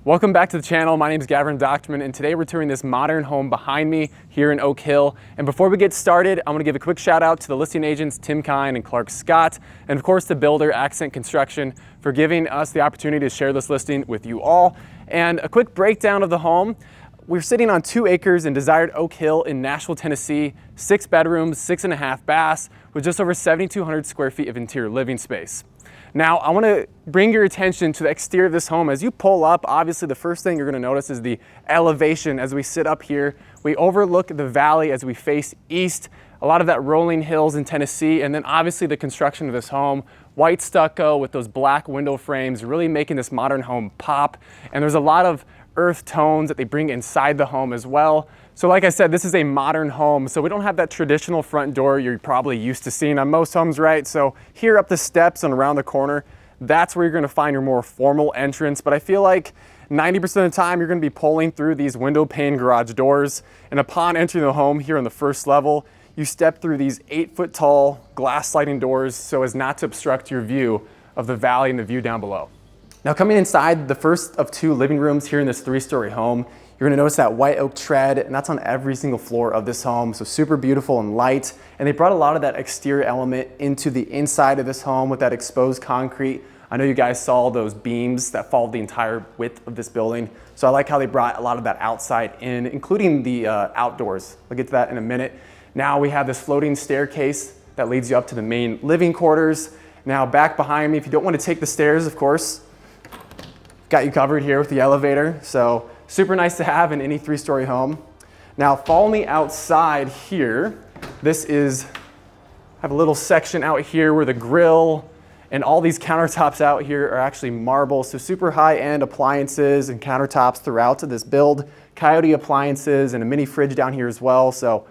Welcome back to the channel. My name is Gavren, and today we're touring this modern home behind me here in Oak Hill. And before we get started, I'm going to give a quick shout out to the listing agents Tim Kyne and Clark Scott, and of course the builder Accent Construction for giving us the opportunity to share this listing with you all. And a quick breakdown of the home. We're sitting on 2 acres in desired Oak Hill in Nashville, Tennessee, 6 bedrooms, 6.5 baths, with just over 7,200 square feet of interior living space. Now, I want to bring your attention to the exterior of this home. As you pull up, obviously the first thing you're going to notice is the elevation as we sit up here. We overlook the valley as we face east, a lot of that rolling hills in Tennessee, and then obviously the construction of this home, white stucco with those black window frames, really making this modern home pop. And there's a lot of earth tones that they bring inside the home as well. So like I said, this is a modern home, so we don't have that traditional front door you're probably used to seeing on most homes, right? So here up the steps and around the corner, that's where you're gonna find your more formal entrance. But I feel like 90% of the time you're gonna be pulling through these window pane garage doors. And upon entering the home here on the first level, you step through these 8-foot tall glass sliding doors so as not to obstruct your view of the valley and the view down below. Now coming inside the first of 2 living rooms here in this 3-story home, you're gonna notice that white oak tread, and that's on every single floor of this home, so super beautiful and light. And they brought a lot of that exterior element into the inside of this home with that exposed concrete. I know you guys saw those beams that followed the entire width of this building, so I like how they brought a lot of that outside in, including the outdoors. We'll get to that in a minute. Now we have this floating staircase that leads you up to the main living quarters. Now back behind me, if you don't want to take the stairs, of course, got you covered here with the elevator. So super nice to have in any 3-story home. Now follow me outside here. This is, I have a little section out here where the grill and all these countertops out here are actually marble. So super high-end appliances and countertops throughout this build. Coyote appliances and a mini fridge down here as well. So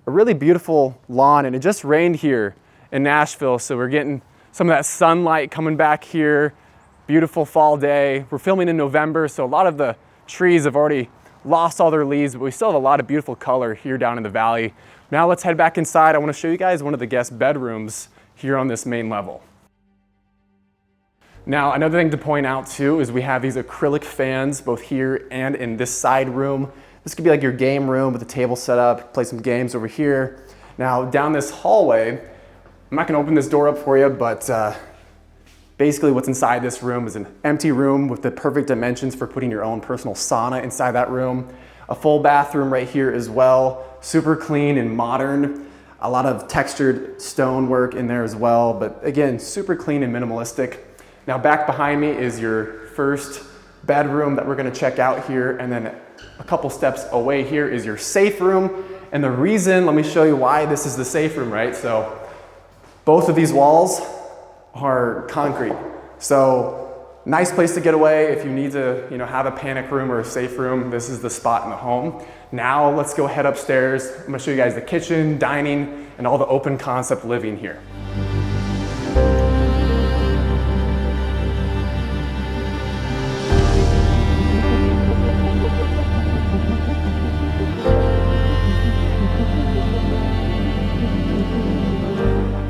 a really beautiful lawn, and it just rained here in Nashville. So we're getting some of that sunlight coming back here. Beautiful fall day. We're filming in November, so a lot of the trees have already lost all their leaves, but we still have a lot of beautiful color here down in the valley. Now let's head back inside. I want to show you guys one of the guest bedrooms here on this main level. Now, another thing to point out too is we have these acrylic fans both here and in this side room. This could be like your game room with a table set up, play some games over here. Now down this hallway, I'm not gonna open this door up for you, but basically what's inside this room is an empty room with the perfect dimensions for putting your own personal sauna inside that room. A full bathroom right here as well. Super clean and modern. A lot of textured stonework in there as well, but again, super clean and minimalistic. Now back behind me is your first bedroom that we're gonna check out here, and then a couple steps away here is your safe room. And the reason, let me show you why this is the safe room, right? So both of these walls are concrete. So nice place to get away if you need to, have a panic room or a safe room. This is the spot in the home. Now let's go head upstairs. I'm gonna show you guys the kitchen, dining, and all the open concept living here.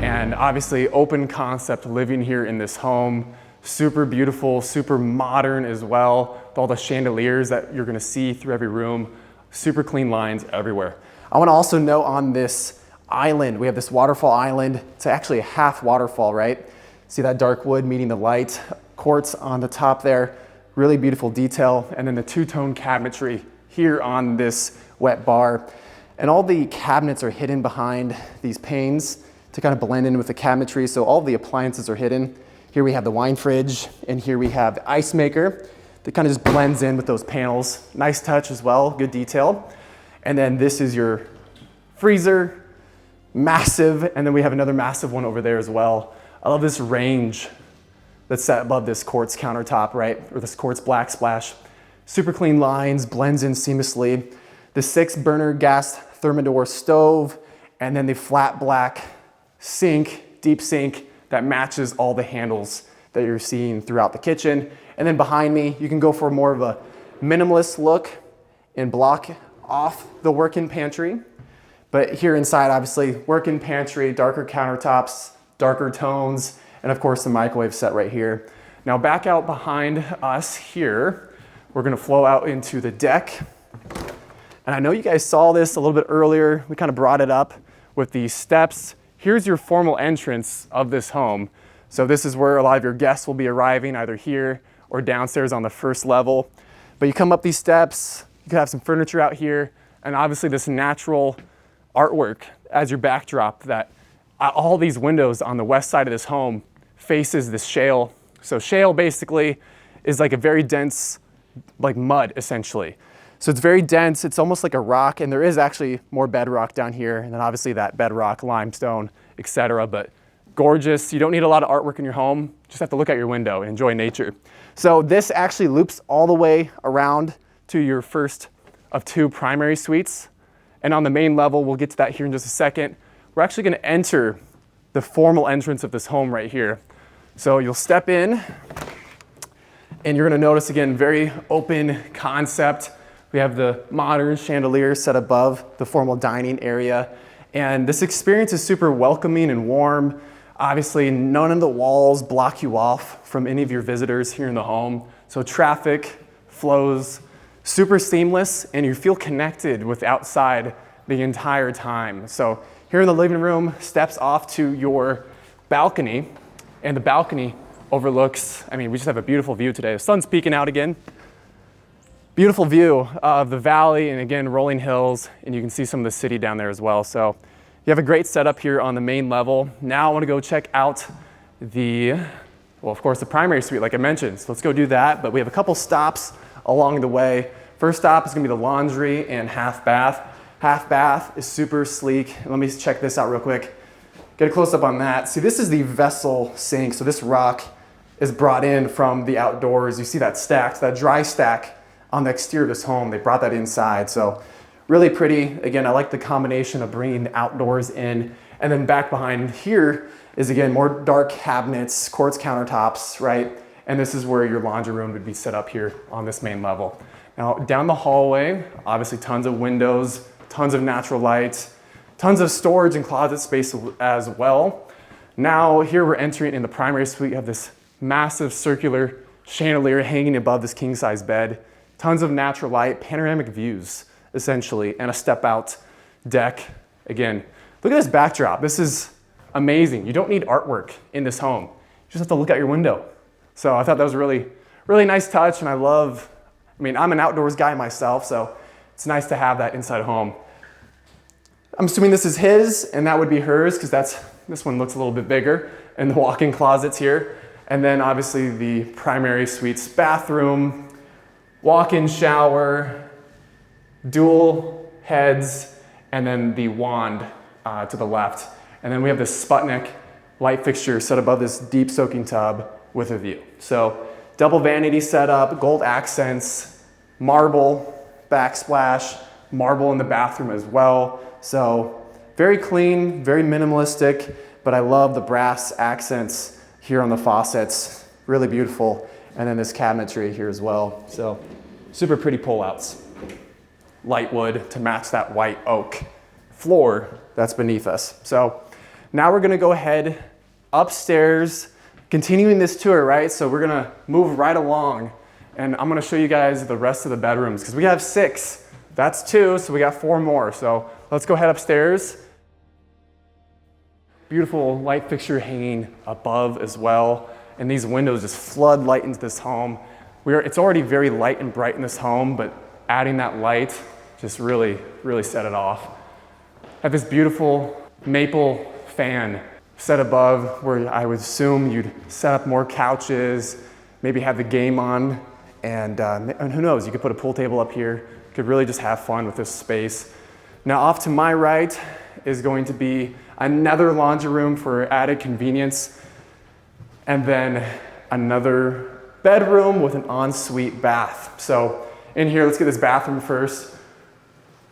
And obviously open concept living here in this home. Super beautiful, super modern as well, with all the chandeliers that you're gonna see through every room. Super clean lines everywhere. I wanna also note on this island, we have this waterfall island. It's actually a half waterfall, right? See that dark wood meeting the light, quartz on the top there. Really beautiful detail. And then the 2-tone cabinetry here on this wet bar. And all the cabinets are hidden behind these panes to kind of blend in with the cabinetry, so all the appliances are hidden. Here we have the wine fridge, and here we have the ice maker that kind of just blends in with those panels. Nice touch as well, good detail. And then this is your freezer, massive, and then we have another massive one over there as well. I love this range that's set above this quartz countertop, right? Or this quartz black splash. Super clean lines, blends in seamlessly. The 6-burner gas Thermador stove, and then the flat black sink, deep sink that matches all the handles that you're seeing throughout the kitchen. And then behind me, you can go for more of a minimalist look and block off the work-in pantry. But here inside, obviously, work-in pantry, darker countertops, darker tones, and of course the microwave set right here. Now back out behind us here, we're gonna flow out into the deck. And I know you guys saw this a little bit earlier. We kind of brought it up with these steps. Here's your formal entrance of this home. So this is where a lot of your guests will be arriving, either here or downstairs on the first level. But you come up these steps, you can have some furniture out here, and obviously this natural artwork as your backdrop that all these windows on the west side of this home faces this shale. So shale basically is like a very dense, like mud essentially. So it's very dense, it's almost like a rock, and there is actually more bedrock down here, and then obviously that bedrock, limestone, etc. But gorgeous. You don't need a lot of artwork in your home, just have to look out your window and enjoy nature. So this actually loops all the way around to your first of 2 primary suites. And on the main level, we'll get to that here in just a second, we're actually gonna enter the formal entrance of this home right here. So you'll step in, and you're gonna notice again, very open concept. We have the modern chandelier set above the formal dining area. And this experience is super welcoming and warm. Obviously, none of the walls block you off from any of your visitors here in the home. So traffic flows super seamless, and you feel connected with outside the entire time. So here in the living room, steps off to your balcony, and the balcony overlooks, I mean, we just have a beautiful view today. The sun's peeking out again. Beautiful view of the valley, and again, rolling hills, and you can see some of the city down there as well. So you have a great setup here on the main level. Now I want to go check out well, of course, the primary suite, like I mentioned. So let's go do that, but we have a couple stops along the way. First stop is gonna be the laundry and half bath. Half bath is super sleek. Let me check this out real quick. Get a close up on that. See, this is the vessel sink. So this rock is brought in from the outdoors. You see that stacked, that dry stack on the exterior of this home. They brought that inside. So really pretty. Again, I like the combination of bringing the outdoors in. And then back behind here is again, more dark cabinets, quartz countertops, right? And this is where your laundry room would be set up here on this main level. Now down the hallway, obviously tons of windows, tons of natural light, tons of storage and closet space as well. Now here we're entering in the primary suite. You have this massive circular chandelier hanging above this king size bed, tons of natural light, panoramic views essentially, and a step out deck. Again, look at this backdrop. This is amazing. You don't need artwork in this home. You just have to look out your window. So I thought that was a really, really nice touch, and I mean, I'm an outdoors guy myself, so it's nice to have that inside home. I'm assuming this is his, and that would be hers, because this one looks a little bit bigger, and the walk-in closets here. And then obviously the primary suite's bathroom, walk-in shower, dual heads, and then the wand to the left. And then we have this Sputnik light fixture set above this deep soaking tub with a view. So double vanity setup, gold accents, marble backsplash, marble in the bathroom as well. So very clean, very minimalistic, but I love the brass accents here on the faucets, really beautiful. And then this cabinetry here as well. So super pretty pullouts. Light wood to match that white oak floor that's beneath us. So now we're gonna go ahead upstairs, continuing this tour, right? So we're gonna move right along, and I'm gonna show you guys the rest of the bedrooms, because we have 6. That's 2, so we got 4 more. So let's go head upstairs. Beautiful light fixture hanging above as well. And these windows just flood light into this home. It's already very light and bright in this home, but adding that light just really, really set it off. Have this beautiful maple fan set above where I would assume you'd set up more couches, maybe have the game on, and who knows, you could put a pool table up here. You could really just have fun with this space. Now off to my right is going to be another laundry room for added convenience, and then another bedroom with an ensuite bath. So in here, let's get this bathroom first.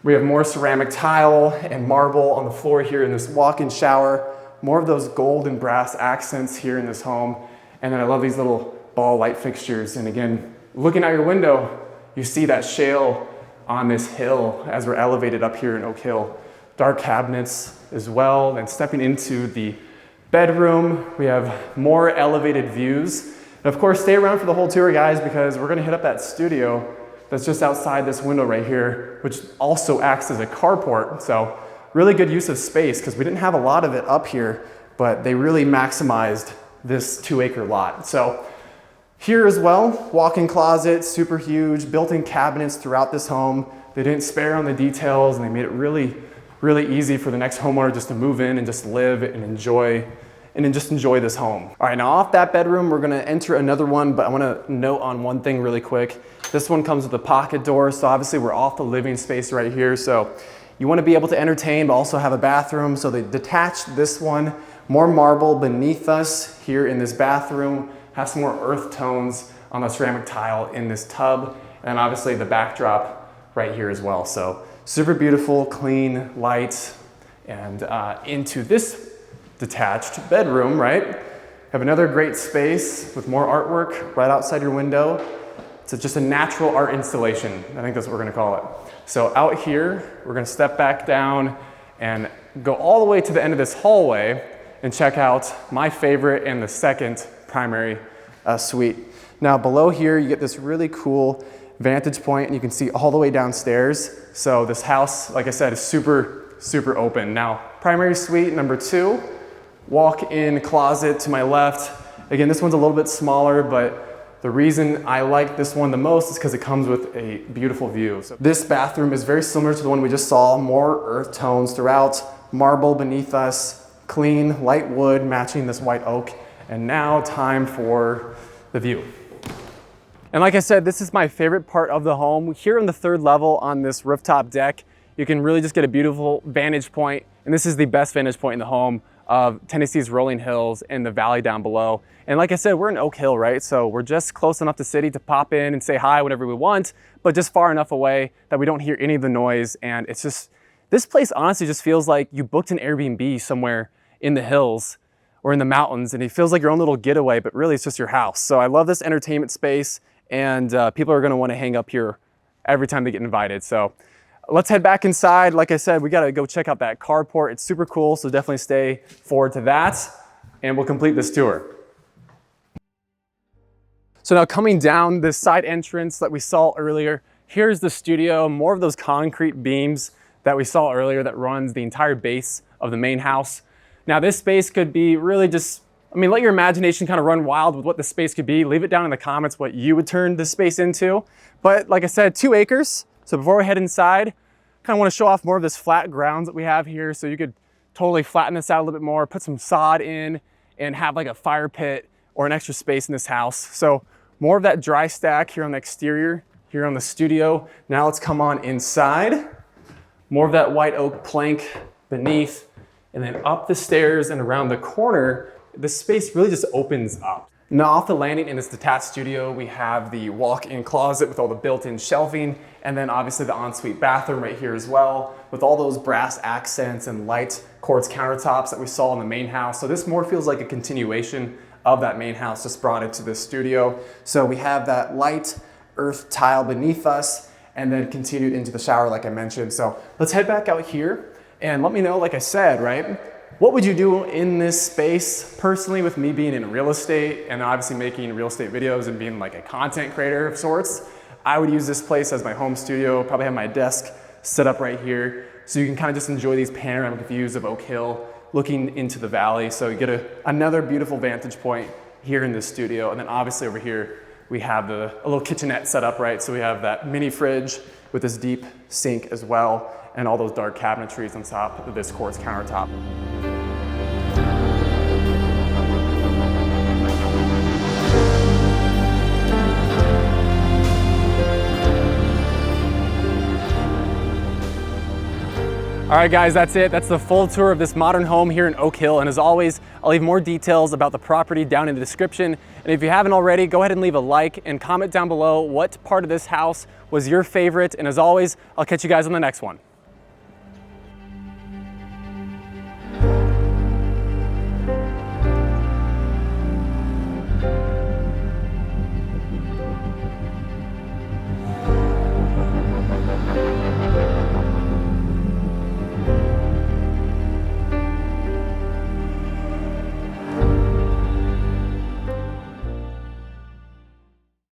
We have more ceramic tile and marble on the floor here in this walk-in shower. More of those gold and brass accents here in this home. And then I love these little ball light fixtures. And again, looking out your window, you see that shale on this hill as we're elevated up here in Oak Hill. Dark cabinets as well. And stepping into the bedroom, we have more elevated views. And of course, stay around for the whole tour, guys, because we're gonna hit up that studio that's just outside this window right here, which also acts as a carport. So really good use of space because we didn't have a lot of it up here, but they really maximized this 2-acre lot. So here as well, walk-in closet, super huge, built-in cabinets throughout this home. They didn't spare on the details and they made it really, really easy for the next homeowner just to move in and just live and enjoy this home. All right, now off that bedroom, we're gonna enter another one, but I wanna note on one thing really quick. This one comes with a pocket door, so obviously we're off the living space right here, so you wanna be able to entertain, but also have a bathroom. So they detached this one, more marble beneath us here in this bathroom, have some more earth tones on the ceramic tile in this tub, and obviously the backdrop right here as well. So super beautiful, clean, light, and into this detached bedroom, right? Have another great space with more artwork right outside your window. It's just a natural art installation. I think that's what we're gonna call it. So out here, we're gonna step back down and go all the way to the end of this hallway and check out my favorite and the second primary suite. Now below here, you get this really cool vantage point and you can see all the way downstairs. So this house, like I said, is super, super open. Now, primary suite number 2, walk-in closet to my left. Again, this one's a little bit smaller, but the reason I like this one the most is because it comes with a beautiful view. So this bathroom is very similar to the one we just saw, more earth tones throughout, marble beneath us, clean, light wood matching this white oak. And now time for the view. And like I said, this is my favorite part of the home. Here on the 3rd level on this rooftop deck, you can really just get a beautiful vantage point. And this is the best vantage point in the home of Tennessee's rolling hills and the valley down below. And like I said, we're in Oak Hill, right? So we're just close enough to city to pop in and say hi whenever we want, but just far enough away that we don't hear any of the noise. And it's just, this place honestly just feels like you booked an Airbnb somewhere in the hills or in the mountains, and it feels like your own little getaway, but really it's just your house. So I love this entertainment space, and people are gonna wanna hang up here every time they get invited. So let's head back inside. Like I said, we gotta go check out that carport. It's super cool, so definitely stay forward to that, and we'll complete this tour. So now coming down this side entrance that we saw earlier, here's the studio, more of those concrete beams that we saw earlier that runs the entire base of the main house. Now this space could be really just, I mean, let your imagination kind of run wild with what the space could be. Leave it down in the comments what you would turn this space into. But like I said, 2 acres. So before we head inside, kind of want to show off more of this flat grounds that we have here. So you could totally flatten this out a little bit more, put some sod in, and have like a fire pit or an extra space in this house. So more of that dry stack here on the exterior, here on the studio. Now let's come on inside. More of that white oak plank beneath, and then up the stairs and around the corner, the space really just opens up. Now off the landing in this detached studio, we have the walk-in closet with all the built-in shelving, and then obviously the ensuite bathroom right here as well, with all those brass accents and light quartz countertops that we saw in the main house. So this more feels like a continuation of that main house just brought into this studio. So we have that light earth tile beneath us and then continued into the shower like I mentioned. So let's head back out here and let me know, like I said, right? What would you do in this space? Personally, with me being in real estate and obviously making real estate videos and being like a content creator of sorts, I would use this place as my home studio, probably have my desk set up right here. So you can kind of just enjoy these panoramic views of Oak Hill, looking into the valley. So you get another beautiful vantage point here in this studio. And then obviously over here, we have a little kitchenette set up, right? So we have that mini fridge with this deep sink as well, and all those dark cabinetries on top of this quartz countertop. All right, guys, that's it. That's the full tour of this modern home here in Oak Hill. And as always, I'll leave more details about the property down in the description. And if you haven't already, go ahead and leave a like and comment down below what part of this house was your favorite. And as always, I'll catch you guys on the next one.